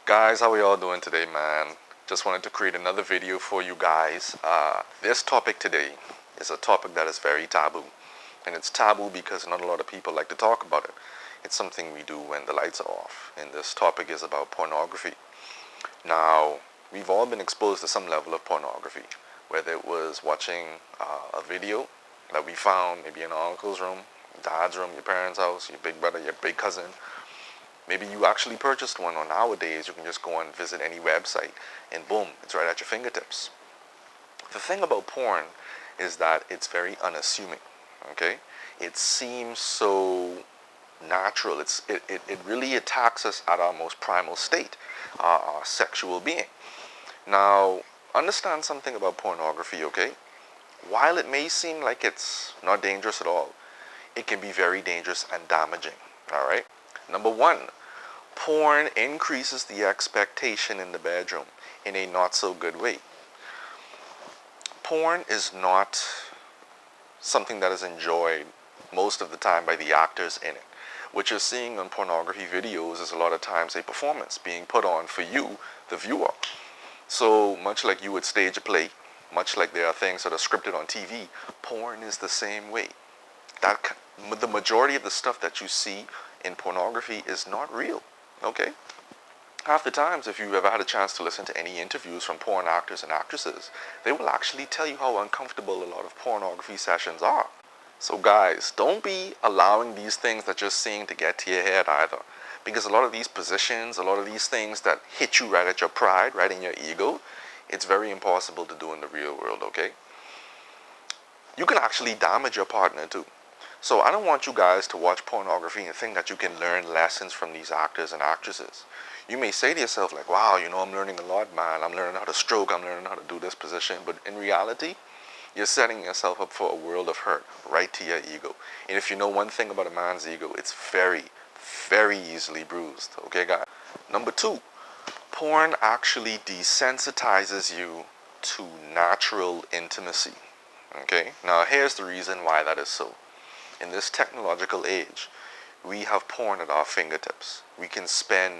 Guys, how are y'all doing today, man? Just wanted to create another video for you guys. This topic today is a topic that is very taboo. And it's taboo because not a lot of people like to talk about it. It's something we do when the lights are off. And this topic is about pornography. Now, we've all been exposed to some level of pornography, whether it was watching a video that we found maybe in our uncle's room, dad's room, your parents' house, your big brother, your big cousin. Maybe you actually purchased one, or nowadays you can just go and visit any website and boom, it's right at your fingertips. The thing about porn is that it's very unassuming, okay? It seems so natural. It really attacks us at our most primal state, our sexual being. Now, understand something about pornography, okay? While it may seem like it's not dangerous at all, it can be very dangerous and damaging, all right? Number one, porn increases the expectation in the bedroom in a not so good way. Porn is not something that is enjoyed most of the time by the actors in it. What you're seeing on pornography videos is a lot of times a performance being put on for you, the viewer. So much like you would stage a play, much like there are things that are scripted on TV, porn is the same way. The majority of the stuff that you see in pornography is not real, okay? Half the times, if you've ever had a chance to listen to any interviews from porn actors and actresses, they will actually tell you how uncomfortable a lot of pornography sessions are. So guys, don't be allowing these things that you're seeing to get to your head either. Because a lot of these positions, a lot of these things that hit you right at your pride, right in your ego, it's very impossible to do in the real world, okay? You can actually damage your partner too. So I don't want you guys to watch pornography and think that you can learn lessons from these actors and actresses. You may say to yourself like, wow, I'm learning a lot, man. I'm learning how to stroke. I'm learning how to do this position. But in reality, you're setting yourself up for a world of hurt right to your ego. And if you know one thing about a man's ego, it's very, very easily bruised. Okay, guys? Number two, porn actually desensitizes you to natural intimacy. Okay? Now, here's the reason why that is so. In this technological age, we have porn at our fingertips. We can spend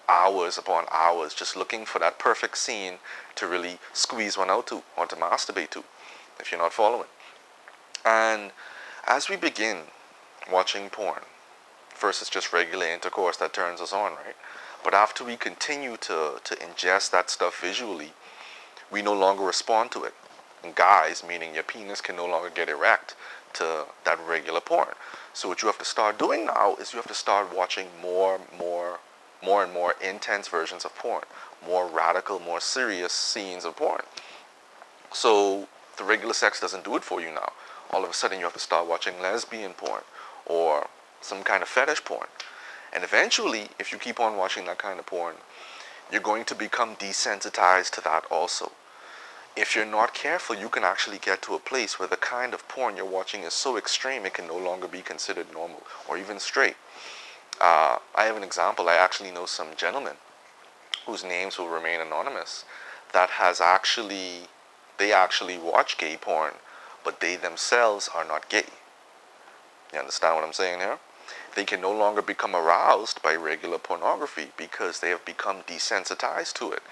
hours upon hours just looking for that perfect scene to really squeeze one out to or to masturbate to, if you're not following. And as we begin watching porn, first it's just regular intercourse that turns us on, right? But after we continue to ingest that stuff visually, we no longer respond to it. And guys, meaning your penis can no longer get erect to that regular porn. So what you have to start doing now is you have to start watching more and more intense versions of porn, more radical, more serious scenes of porn. So the regular sex doesn't do it for you now. All of a sudden you have to start watching lesbian porn or some kind of fetish porn. And eventually, if you keep on watching that kind of porn, you're going to become desensitized to that also. If you're not careful, you can actually get to a place where the kind of porn you're watching is so extreme it can no longer be considered normal or even straight. I have an example. I actually know some gentlemen whose names will remain anonymous that they actually watch gay porn, but they themselves are not gay. You understand what I'm saying here? They can no longer become aroused by regular pornography because they have become desensitized to it.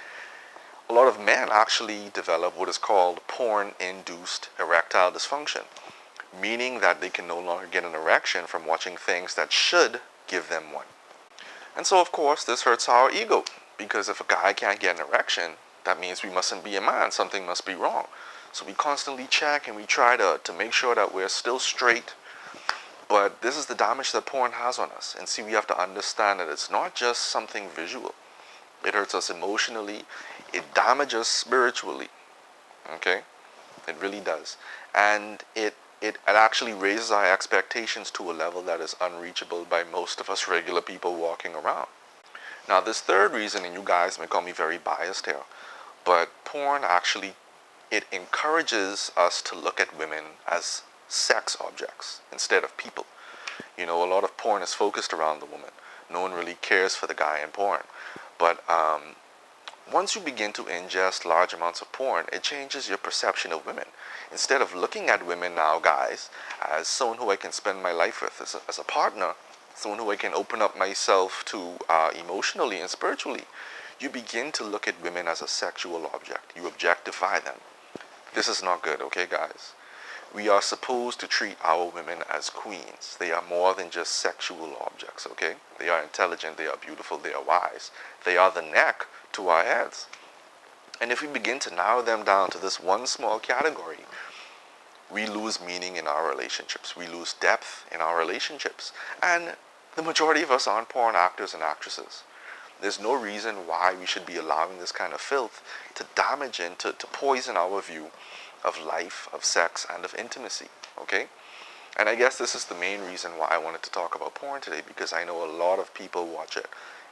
A lot of men actually develop what is called porn-induced erectile dysfunction, meaning that they can no longer get an erection from watching things that should give them one. And so, of course, this hurts our ego, because if a guy can't get an erection, that means we mustn't be a man, something must be wrong. So we constantly check and we try to make sure that we're still straight. But this is the damage that porn has on us. And see, we have to understand that it's not just something visual. It hurts us emotionally. It damages us spiritually. Okay? It really does. And it actually raises our expectations to a level that is unreachable by most of us regular people walking around. Now, this third reason, and you guys may call me very biased here, but porn actually, it encourages us to look at women as sex objects instead of people. A lot of porn is focused around the woman. No one really cares for the guy in porn. But once you begin to ingest large amounts of porn, it changes your perception of women. Instead of looking at women now, guys, as someone who I can spend my life with, as a partner, someone who I can open up myself to emotionally and spiritually, you begin to look at women as a sexual object. You objectify them. This is not good, okay, guys? We are supposed to treat our women as queens. They are more than just sexual objects, okay? They are intelligent, they are beautiful, they are wise. They are the neck to our heads. And if we begin to narrow them down to this one small category, we lose meaning in our relationships. We lose depth in our relationships. And the majority of us aren't porn actors and actresses. There's no reason why we should be allowing this kind of filth to damage and to poison our view of life, of sex, and of intimacy, okay? And I guess this is the main reason why I wanted to talk about porn today, because I know a lot of people watch it.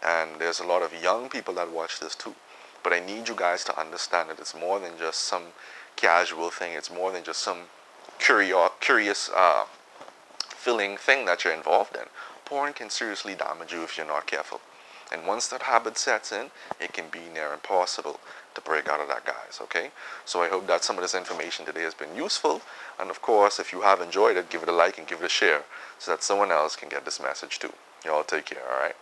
And there's a lot of young people that watch this too. But I need you guys to understand that it's more than just some casual thing. It's more than just some curious filling thing that you're involved in. Porn can seriously damage you if you're not careful. And once that habit sets in, it can be near impossible to break out of that, guys, okay? So I hope that some of this information today has been useful. And of course, if you have enjoyed it, give it a like and give it a share so that someone else can get this message too. Y'all take care, all right?